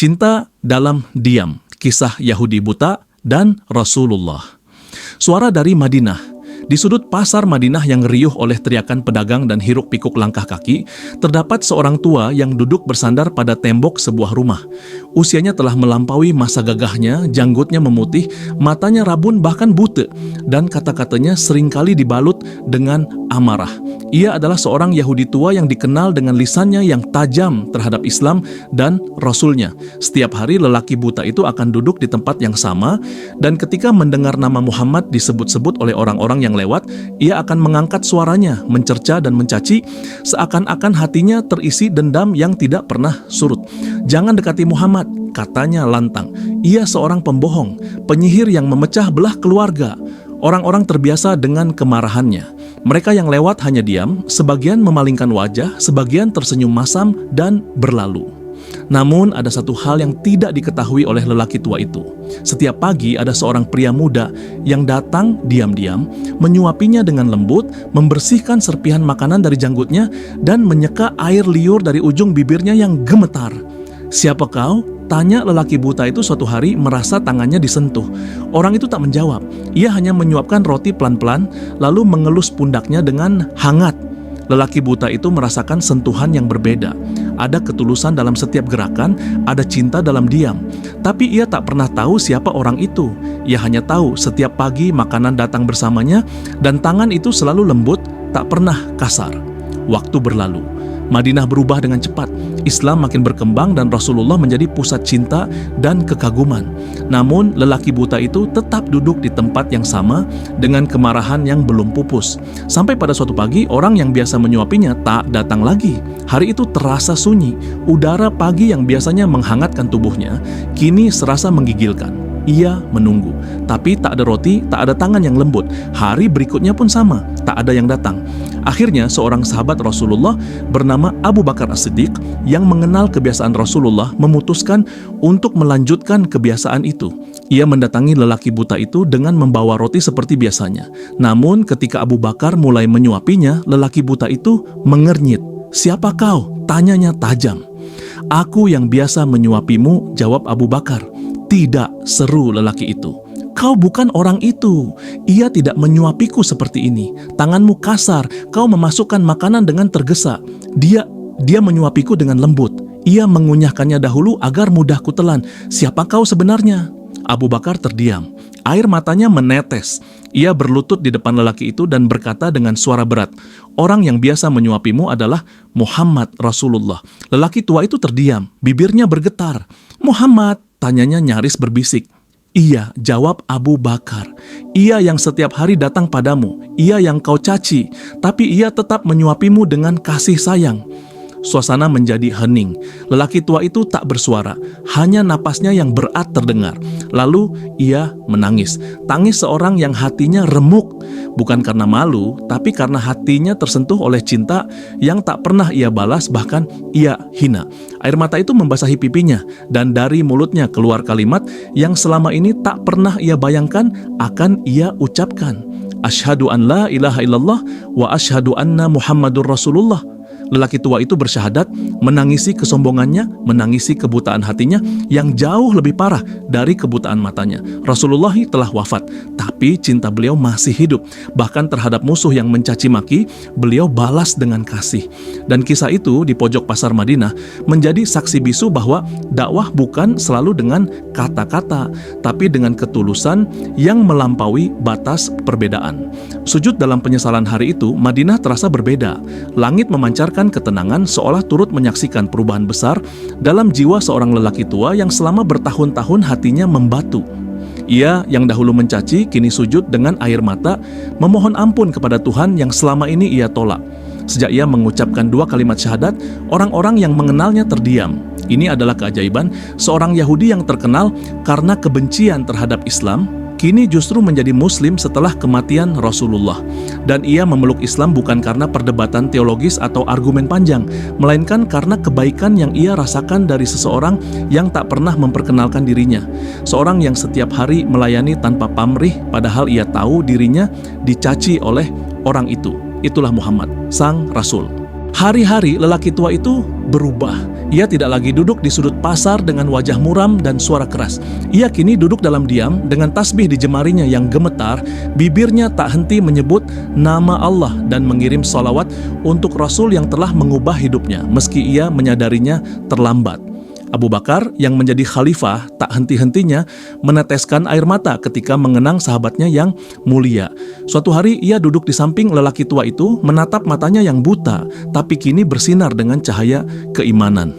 Cinta dalam diam, kisah Yahudi buta dan Rasulullah. Suara dari Madinah. Di sudut pasar Madinah yang riuh oleh teriakan pedagang dan hiruk-pikuk langkah kaki, terdapat seorang tua yang duduk bersandar pada tembok sebuah rumah. Usianya telah melampaui masa gagahnya, janggutnya memutih, matanya rabun bahkan buta, dan kata-katanya seringkali dibalut dengan amarah. Ia adalah seorang Yahudi tua yang dikenal dengan lisannya yang tajam terhadap Islam dan Rasulnya. Setiap hari lelaki buta itu akan duduk di tempat yang sama, dan ketika mendengar nama Muhammad disebut-sebut oleh orang-orang yang lewat, ia akan mengangkat suaranya, mencerca dan mencaci, seakan-akan hatinya terisi dendam yang tidak pernah surut. "Jangan dekati Muhammad," katanya lantang. "Ia seorang pembohong, penyihir yang memecah belah keluarga." Orang-orang terbiasa dengan kemarahannya. Mereka yang lewat hanya diam, sebagian memalingkan wajah, sebagian tersenyum masam dan berlalu. Namun ada satu hal yang tidak diketahui oleh lelaki tua itu. Setiap pagi ada seorang pria muda yang datang diam-diam, menyuapinya dengan lembut, membersihkan serpihan makanan dari janggutnya, dan menyeka air liur dari ujung bibirnya yang gemetar. "Siapa kau?" tanya lelaki buta itu suatu hari merasa tangannya disentuh. Orang itu tak menjawab. Ia hanya menyuapkan roti pelan-pelan, lalu mengelus pundaknya dengan hangat. Lelaki buta itu merasakan sentuhan yang berbeda. Ada ketulusan dalam setiap gerakan, ada cinta dalam diam. Tapi ia tak pernah tahu siapa orang itu. Ia hanya tahu setiap pagi makanan datang bersamanya, dan tangan itu selalu lembut, tak pernah kasar. Waktu berlalu. Madinah berubah dengan cepat. Islam makin berkembang dan Rasulullah menjadi pusat cinta dan kekaguman. Namun lelaki buta itu tetap duduk di tempat yang sama dengan kemarahan yang belum pupus. Sampai pada suatu pagi, orang yang biasa menyuapinya tak datang lagi. Hari itu terasa sunyi. Udara pagi yang biasanya menghangatkan tubuhnya kini serasa menggigilkan. Ia menunggu, tapi tak ada roti, tak ada tangan yang lembut. Hari berikutnya pun sama, tak ada yang datang. Akhirnya seorang sahabat Rasulullah bernama Abu Bakar As-Siddiq yang mengenal kebiasaan Rasulullah memutuskan untuk melanjutkan kebiasaan itu. Ia mendatangi lelaki buta itu dengan membawa roti seperti biasanya. Namun ketika Abu Bakar mulai menyuapinya, lelaki buta itu mengernyit. "Siapa kau?" tanyanya tajam. "Aku yang biasa menyuapimu," jawab Abu Bakar. "Tidak," seru lelaki itu. "Kau bukan orang itu. Ia tidak menyuapiku seperti ini. Tanganmu kasar, kau memasukkan makanan dengan tergesa. Dia menyuapiku dengan lembut. Ia mengunyahkannya dahulu agar mudah kutelan. Siapa kau sebenarnya?" Abu Bakar terdiam. Air matanya menetes. Ia berlutut di depan lelaki itu dan berkata dengan suara berat, "Orang yang biasa menyuapimu adalah Muhammad Rasulullah." Lelaki tua itu terdiam, bibirnya bergetar. "Muhammad?" tanyanya nyaris berbisik. "Iya," jawab Abu Bakar. "Ia yang setiap hari datang padamu, ia yang kau caci, tapi ia tetap menyuapimu dengan kasih sayang." Suasana menjadi hening. Lelaki tua itu tak bersuara, hanya napasnya yang berat terdengar. Lalu ia menangis. Tangis seorang yang hatinya remuk, bukan karena malu, tapi karena hatinya tersentuh oleh cinta yang tak pernah ia balas, bahkan ia hina. Air mata itu membasahi pipinya, dan dari mulutnya keluar kalimat yang selama ini tak pernah ia bayangkan akan ia ucapkan. "Asyhadu an la ilaha illallah wa asyhadu anna Muhammadur Rasulullah." Lelaki tua itu bersyahadat, menangisi kesombongannya, menangisi kebutaan hatinya yang jauh lebih parah dari kebutaan matanya. Rasulullah telah wafat, tapi cinta beliau masih hidup. Bahkan terhadap musuh yang mencaci maki, beliau balas dengan kasih. Dan kisah itu di pojok pasar Madinah menjadi saksi bisu bahwa dakwah bukan selalu dengan kata-kata, tapi dengan ketulusan yang melampaui batas perbedaan. Sujud dalam penyesalan hari itu, Madinah terasa berbeda. Langit memancarkan ketenangan seolah turut menyaksikan perubahan besar dalam jiwa seorang lelaki tua yang selama bertahun-tahun hatinya membatu. Ia yang dahulu mencaci kini sujud dengan air mata, memohon ampun kepada Tuhan yang selama ini ia tolak. Sejak ia mengucapkan 2 kalimat syahadat, orang-orang yang mengenalnya terdiam. Ini adalah keajaiban, seorang Yahudi yang terkenal karena kebencian terhadap Islam kini justru menjadi Muslim setelah kematian Rasulullah. Dan ia memeluk Islam bukan karena perdebatan teologis atau argumen panjang, melainkan karena kebaikan yang ia rasakan dari seseorang yang tak pernah memperkenalkan dirinya. Seorang yang setiap hari melayani tanpa pamrih, padahal ia tahu dirinya dicaci oleh orang itu. Itulah Muhammad, sang Rasul. Hari-hari lelaki tua itu berubah. Ia tidak lagi duduk di sudut pasar dengan wajah muram dan suara keras. Ia kini duduk dalam diam dengan tasbih di jemarinya yang gemetar. Bibirnya tak henti menyebut nama Allah dan mengirim salawat untuk Rasul yang telah mengubah hidupnya, meski ia menyadarinya terlambat. Abu Bakar yang menjadi khalifah tak henti-hentinya meneteskan air mata ketika mengenang sahabatnya yang mulia. Suatu hari ia duduk di samping lelaki tua itu, menatap matanya yang buta, tapi kini bersinar dengan cahaya keimanan.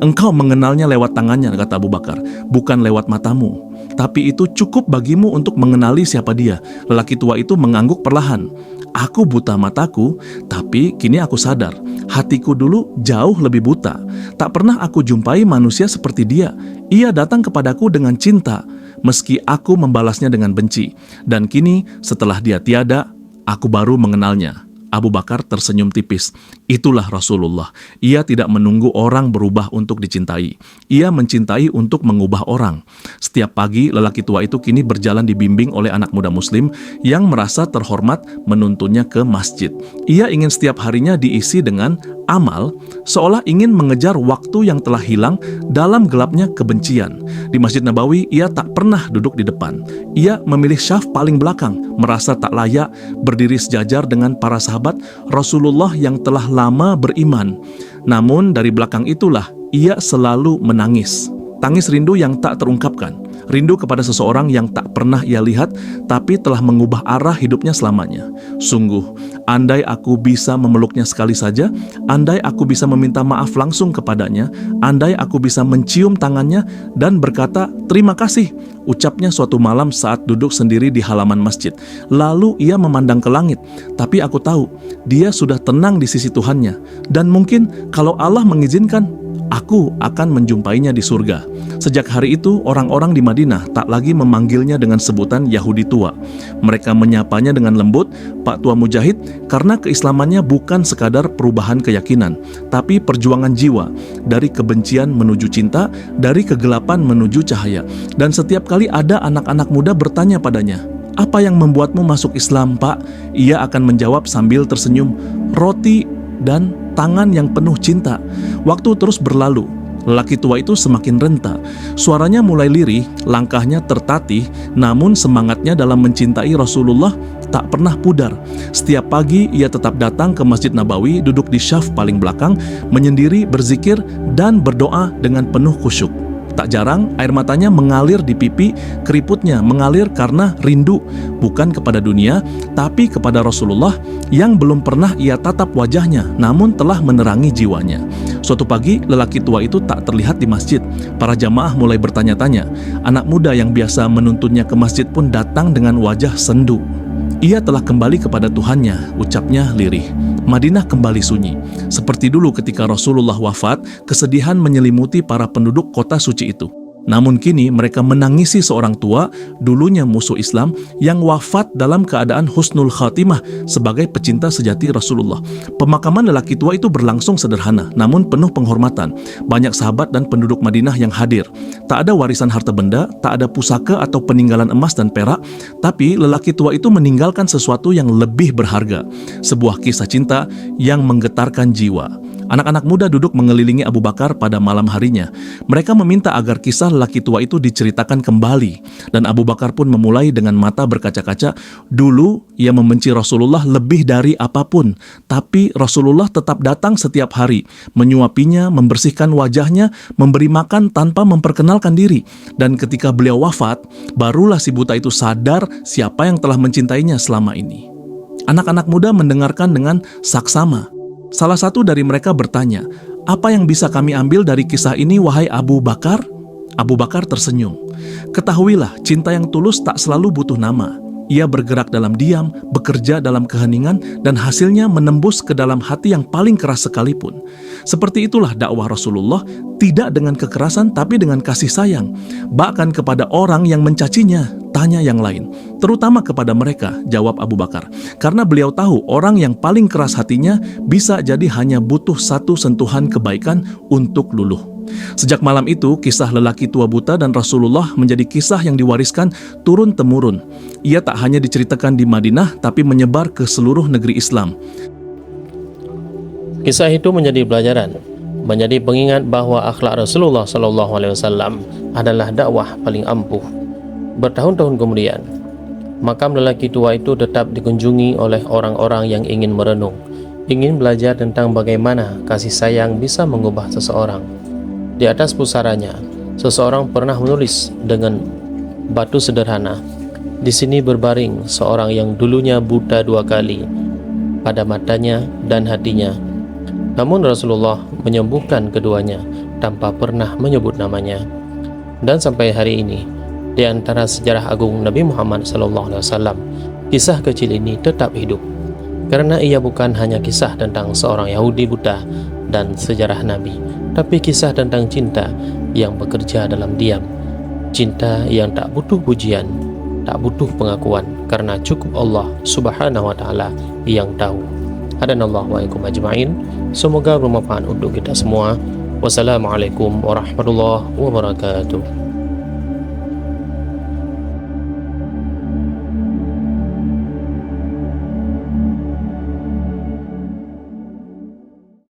Engkau mengenalnya lewat tangannya, kata Abu Bakar, bukan lewat matamu. Tapi itu cukup bagimu untuk mengenali siapa dia. Lelaki tua itu mengangguk perlahan. Aku buta mataku, tapi kini aku sadar. Hatiku dulu jauh lebih buta. Tak pernah aku jumpai manusia seperti dia. Ia datang kepadaku dengan cinta, meski aku membalasnya dengan benci. Dan kini setelah dia tiada, aku baru mengenalnya. Abu Bakar tersenyum tipis. Itulah Rasulullah. Ia tidak menunggu orang berubah untuk dicintai. Ia mencintai untuk mengubah orang. Setiap pagi, lelaki tua itu kini berjalan dibimbing oleh anak muda muslim yang merasa terhormat menuntunnya ke masjid. Ia ingin setiap harinya diisi dengan amal, seolah ingin mengejar waktu yang telah hilang dalam gelapnya kebencian. Di Masjid Nabawi, ia tak pernah duduk di depan. Ia memilih syaf paling belakang, merasa tak layak berdiri sejajar dengan para sahabat Rasulullah yang telah lama beriman. Namun dari belakang itulah ia selalu menangis. Tangis rindu yang tak terungkapkan. Rindu kepada seseorang yang tak pernah ia lihat, tapi telah mengubah arah hidupnya selamanya. Sungguh, andai aku bisa memeluknya sekali saja, andai aku bisa meminta maaf langsung kepadanya, andai aku bisa mencium tangannya dan berkata, terima kasih, ucapnya suatu malam saat duduk sendiri di halaman masjid. Lalu ia memandang ke langit, tapi aku tahu, dia sudah tenang di sisi Tuhannya. Dan mungkin kalau Allah mengizinkan, aku akan menjumpainya di surga. Sejak hari itu, orang-orang di Madinah tak lagi memanggilnya dengan sebutan Yahudi tua. Mereka menyapanya dengan lembut, Pak Tua Mujahid, karena keislamannya bukan sekadar perubahan keyakinan, tapi perjuangan jiwa, dari kebencian menuju cinta, dari kegelapan menuju cahaya. Dan setiap kali ada anak-anak muda bertanya padanya, apa yang membuatmu masuk Islam, Pak? Ia akan menjawab sambil tersenyum, roti dan tangan yang penuh cinta. Waktu terus berlalu. Lelaki tua itu semakin renta. Suaranya mulai lirih, langkahnya tertatih, namun semangatnya dalam mencintai Rasulullah tak pernah pudar. Setiap pagi ia tetap datang ke Masjid Nabawi, duduk di syaf paling belakang, menyendiri, berzikir, dan berdoa dengan penuh khusyuk. Tak jarang air matanya mengalir di pipi, keriputnya mengalir karena rindu, bukan kepada dunia, tapi kepada Rasulullah yang belum pernah ia tatap wajahnya, namun telah menerangi jiwanya. Suatu pagi, lelaki tua itu tak terlihat di masjid. Para jamaah mulai bertanya-tanya. Anak muda yang biasa menuntunnya ke masjid pun datang dengan wajah sendu. Ia telah kembali kepada Tuhannya, ucapnya lirih. Madinah kembali sunyi. Seperti dulu ketika Rasulullah wafat, kesedihan menyelimuti para penduduk kota suci itu. Namun kini mereka menangisi seorang tua, dulunya musuh Islam, yang wafat dalam keadaan husnul khatimah sebagai pecinta sejati Rasulullah. Pemakaman lelaki tua itu berlangsung sederhana, namun penuh penghormatan. Banyak sahabat dan penduduk Madinah yang hadir. Tak ada warisan harta benda, tak ada pusaka atau peninggalan emas dan perak, tapi lelaki tua itu meninggalkan sesuatu yang lebih berharga. Sebuah kisah cinta yang menggetarkan jiwa. Anak-anak muda duduk mengelilingi Abu Bakar pada malam harinya. Mereka meminta agar kisah lelaki tua itu diceritakan kembali. Dan Abu Bakar pun memulai dengan mata berkaca-kaca. Dulu ia membenci Rasulullah lebih dari apapun. Tapi Rasulullah tetap datang setiap hari. Menyuapinya, membersihkan wajahnya, memberi makan tanpa memperkenalkan diri. Dan ketika beliau wafat, barulah si buta itu sadar siapa yang telah mencintainya selama ini. Anak-anak muda mendengarkan dengan saksama. Salah satu dari mereka bertanya, apa yang bisa kami ambil dari kisah ini, wahai Abu Bakar? Abu Bakar tersenyum. Ketahuilah, cinta yang tulus tak selalu butuh nama. Ia bergerak dalam diam, bekerja dalam keheningan, dan hasilnya menembus ke dalam hati yang paling keras sekalipun. Seperti itulah dakwah Rasulullah, tidak dengan kekerasan tapi dengan kasih sayang. Bahkan kepada orang yang mencacinya, tanya yang lain. Terutama kepada mereka, jawab Abu Bakar. Karena beliau tahu orang yang paling keras hatinya bisa jadi hanya butuh satu sentuhan kebaikan untuk luluh. Sejak malam itu, kisah lelaki tua buta dan Rasulullah menjadi kisah yang diwariskan turun-temurun. Ia tak hanya diceritakan di Madinah, tapi menyebar ke seluruh negeri Islam. Kisah itu menjadi pelajaran, menjadi pengingat bahwa akhlak Rasulullah SAW adalah dakwah paling ampuh. Bertahun-tahun kemudian, makam lelaki tua itu tetap dikunjungi oleh orang-orang yang ingin merenung, ingin belajar tentang bagaimana kasih sayang bisa mengubah seseorang. Di atas pusaranya, seseorang pernah menulis dengan batu sederhana, "Di sini berbaring seorang yang dulunya buta 2 kali, pada matanya dan hatinya. Namun Rasulullah menyembuhkan keduanya tanpa pernah menyebut namanya." Dan sampai hari ini, di antara sejarah agung Nabi Muhammad SAW, kisah kecil ini tetap hidup. Karena ia bukan hanya kisah tentang seorang Yahudi buta dan sejarah Nabi, tapi kisah tentang cinta yang bekerja dalam diam. Cinta yang tak butuh pujian, tak butuh pengakuan, karena cukup Allah Subhanahu wa Ta'ala yang tahu. Hadanallahu wa iyyakum ajma'in. Semoga bermanfaat untuk kita semua. Wassalamualaikum warahmatullahi wabarakatuh.